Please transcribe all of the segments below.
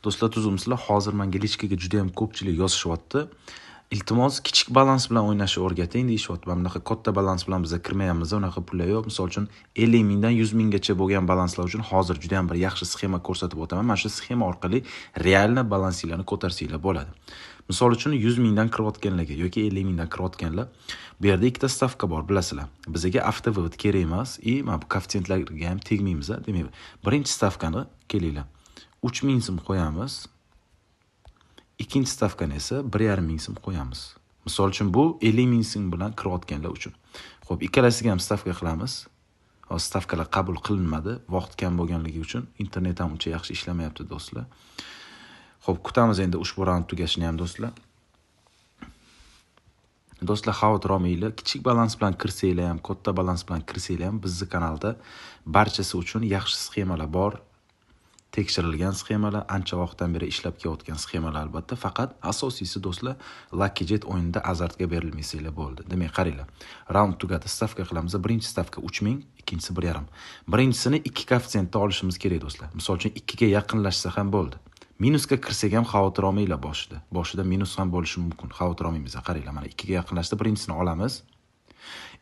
Do'stlar, tuzumsizlar, hozir menga lichkaga juda ham ko'pchilik yozishyapti. Iltimos, kichik balans bilan o'ynashni o'rgating deyishyapti. Mana bunaqa katta balans bilan biz kirmayapmiz, unaqa pullar yo'q. Misol uchun 50 mingdan 100 minggacha bo'lgan balanslar uchun hozir juda ham bir yaxshi sxema ko'rsatib o'taman. Mana shu sxema orqali realni balansinglarni ko'tarsanglar bo'ladi. Misol uchun 100 mingdan kirayotganlarga yoki 50 mingdan kirayotganlar, bu yerda ikkita stavka bor, bilasizlar. Bizga avtovывод kerak emas, mana bu koeffitsiyentlarga ham tegmaymiz, demak, birinchi stavkani kelinglar 3000 so'm qo'yamiz. Ikkinchi stavkani esa 1,5 ming so'm qo'yamiz. Misol uchun bu 50 ming so'm bilan kirayotganlar uchun. Xo'p, ikkalasiga ham stavka qilamiz. Hozir stavkalar qabul qilinmadi, vaqt kam bo'lganligi uchun internet ham uncha yaxshi ishlamayapti do'stlar. Xo'p, kutamiz endi ushbu raund tugashini ham do'stlar. Do'stlar, xavotir olmanglar, kichik balans bilan kirsanglar ham, katta balans bilan kirsanglar ham bizning kanalda barchasi uchun yaxshi sxemalar bor. Tekshirilgan sxemalar, ancha vaqtdan beri ishlab kelayotgan sxemalar albatta, faqat asosiysi do'stlar, Lucky Jet o'yinida azartga berilmaysanglar bo'ldi. Demak, qaranglar. Raund tugadi, stavka qilamiz. Birinchi stavka 3000, ikkinchisi 1,5. Birinchisini 2 koeffitsiyentda olishimiz kerak do'stlar. Misol uchun 2 ga yaqinlashsa ham bo'ldi. Minusga kirsak ham xavotir olmanglar boshida. Boshida minus ham bo'lishi mumkin. Xavotir olmaymiz. Qaranglar, mana 2 ga yaqinlashdi, birinchisini olamiz.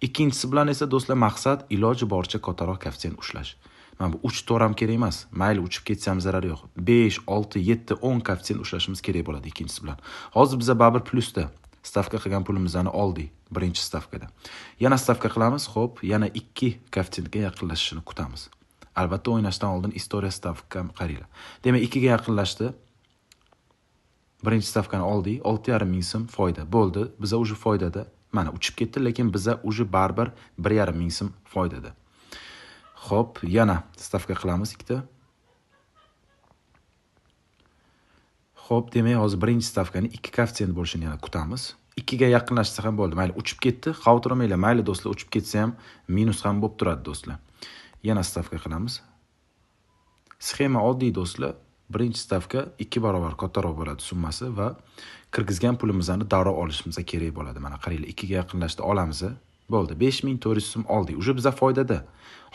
Ikkinchisi bilan esa do'stlar maqsad iloji boricha kattaroq koeffitsiyent ushlash. Mana bu 3-4 ham kerak emas. Mayli uchib ketsa ham zarari yo'q. 5, 6, 7, 10 koeffitsiyent ushlashimiz kerak bo'ladi ikkinchisi bilan. Hozir biz baribir plusda stavka qilgan pulimizni oldik birinchi stavkada. Yana stavka qilamiz, xo'p, yana 2 koeffitsiyentga yaqinlashishini kutamiz. Albatta o'ynashdan oldin istoriya stavka qaranglar. Demak, 2 ga yaqinlashdi. Birinchi stavkani oldik, 6,5 ming so'm foyda bo'ldi. Biza uje foydada. Mana uchib ketdi, lekin biza uje baribir 1,5 ming so'm foydada. Xo'p, yana stavka qilamiz ikkita. Xo'p, demak, hozir birinchi stavkani 2 koeffitsiyent bo'lishini yana kutamiz. 2 ga yaqinlashsa ham bo'ldi. Mayli uchib ketdi, xavotir olmanglar. Mayli do'stlar, uchib ketsa ham minus ham bo'lib turadi do'stlar. Yana stavka qilamiz. Sxema oddiy do'stlar. Birinchi stavka 2 barobar kattaroq bo'ladi summasi va kirgizgan pulimizni darrov olishimiz kerak bo'ladi. Mana qaranglar, 2 ga yaqinlashdi, olamiz. Bo'ldi, 5400 so'm oldik. Uje biza foydada.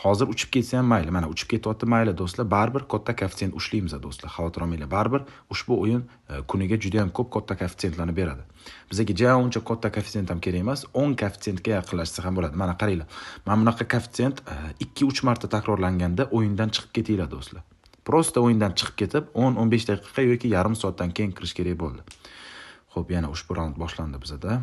Hozir uchib ketsa ham mayli. Mana uchib ketyapti, mayli do'stlar. Baribir katta koeffitsiyent ushlaymiz do'stlar. Xavotir olmanglar. Baribir ushbu o'yin kuniga juda ham ko'p katta koeffitsiyentlarni beradi. Bizga juda uncha katta koeffitsiyent ham kerak emas. 10 koeffitsiyentga yaqinlashsa ham bo'ladi. Mana qaranglar. Mana bunaqa koeffitsiyent 2-3 marta takrorlanganda o'yindan chiqib ketinglar do'stlar. Prosta o'yindan chiqib ketib, 10-15 daqiqa yoki yarim soatdan keyin kirish kerak bo'ldi. Xo'p, yana ushbu raund boshlandi bizda.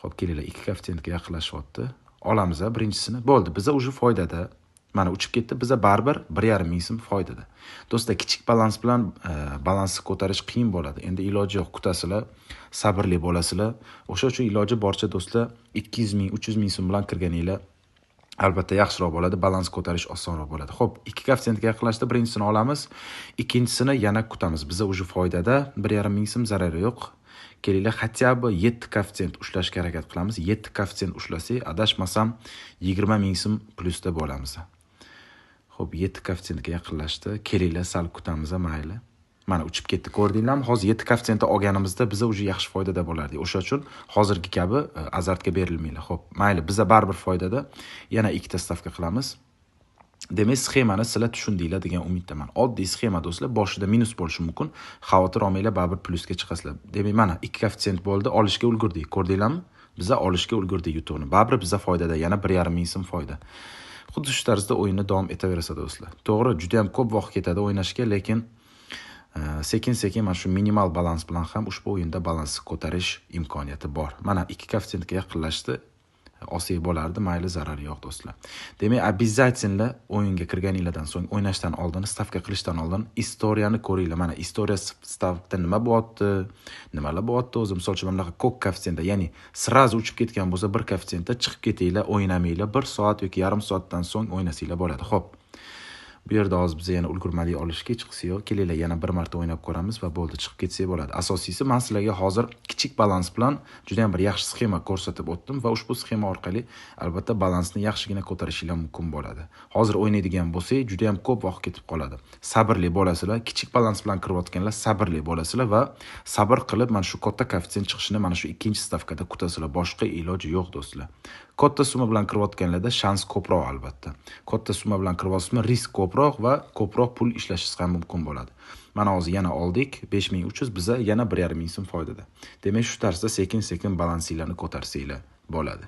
Xo'p, kelinglar, 2 koeffitsiyentga yaqinlashyapti. Olamiz birinchisini. Bo'ldi, biza uje foydada. Mana uchib ketdi, biza baribir 1,5 ming so'm foydada. Do'stlar, kichik balans bilan balansni ko'tarish qiyin bo'ladi. Endi iloji yo'q, kutasizlar, sabrli bo'lasizlar. O'sha uchun iloji boricha do'stlar 200 ming, 300 ming so'm bilan kirganinglar albatta yaxshiroq bo'ladi, balans ko'tarish osonroq bo'ladi. Xo'p, 2 koeffitsiyentga yaqinlashdi, birinchisini olamiz, ikkinchisini yana kutamiz. Biza uje foydada, 1,5 ming so'm zarari yo'q. Kelinglar, хотя бы 7 koeffitsiyent ushlashga harakat qilamiz. 7 koeffitsiyent ushlasak, adashmasam 20 ming so'm plusda bo'lamiz. Xo'p, 7 koeffitsiyentga yaqinlashdi. Kelinglar, sal kutamiz, mayli. Mana uchib ketdi, ko'rdinglarmi? Hozir 7 koeffitsiyentda olganimizda biza uje yaxshi foydada bo'lardik. O'sha uchun hozirgi kabi azartga berilmanglar. Xo'p, mayli, biza baribir foydada. Yana ikkita stavka qilamiz. Demak, sxemani sizlar tushundinglar degan umiddaman. Oddiy sxema do'stlar, boshida minus bo'lishi mumkin. Xavotir olmanglar, baribir plusga chiqasizlar. Demak, mana 2 koeffitsiyent bo'ldi, olishga ulgurdik. Ko'rdinglarmi? Biza olishga ulgurdik yutuqni. Baribir biza foydada, yana 1,5 ming so'm foyda. Xuddi shu tarzda o'yinni davom etaverasa do'stlar. To'g'ri, juda ham ko'p vaqt ketadi o'ynashga, lekin sekin-sekin mana shu minimal balans bilan ham ushbu o'yinda balansni ko'tarish imkoniyati bor. Mana 2 koeffitsiyentga yaqinlashdi. Olsak bo'lardi, mayli, zarari yo'q do'stlar. Demak, обязательно o'yinga kirganinglardan so'ng, o'ynashdan oldin, stavka qilishdan oldin istoriyani ko'ringlar. Mana istoriya stavkda nima bo'lyapti, nimalar bo'lyapti o'zi. Misol uchun bunaqa ko'p koeffitsiyentda, ya'ni sirazi uchib ketgan bo'lsa, bir koeffitsiyentda chiqib ketinglar, o'ynamanglar. 1 soat yoki yarim soatdan so'ng o'ynasanglar bo'ladi. Xo'p. Bu yerda hozir biz yana ulgurmadik olishga, chiqsa-yu, kelinglar, yana bir marta o'ynab ko'ramiz va bo'ldi, chiqib ketsa bo'ladi. Asosiysi, men sizlarga hozir kichik balans bilan juda ham bir yaxshi sxema ko'rsatib o'tdim va ushbu sxema orqali albatta balansni yaxshigina ko'tarishinglar mumkin bo'ladi. Hozir o'ynaydigan bo'lsak, juda ham ko'p vaqt ketib qoladi. Sabrli bo'lasizlar, kichik balans bilan kirayotganlar sabrli bo'lasizlar va sabr qilib mana shu katta koeffitsiyent chiqishini mana shu ikkinchi stavkada kutasizlar. Boshqa iloji yo'q do'stlar. Katta summa bilan kirayotganlarda shans ko'proq albatta. Katta summa bilan kiryapsizmi, risk ko'proq va ko'proq pul ishlashingiz ham mumkin bo'ladi. Mana hozir yana oldik 5300, biza yana 1,5 ming so'm foydada. Demak, shu tarzda sekin-sekin balansinglarni ko'tarsanglar bo'ladi.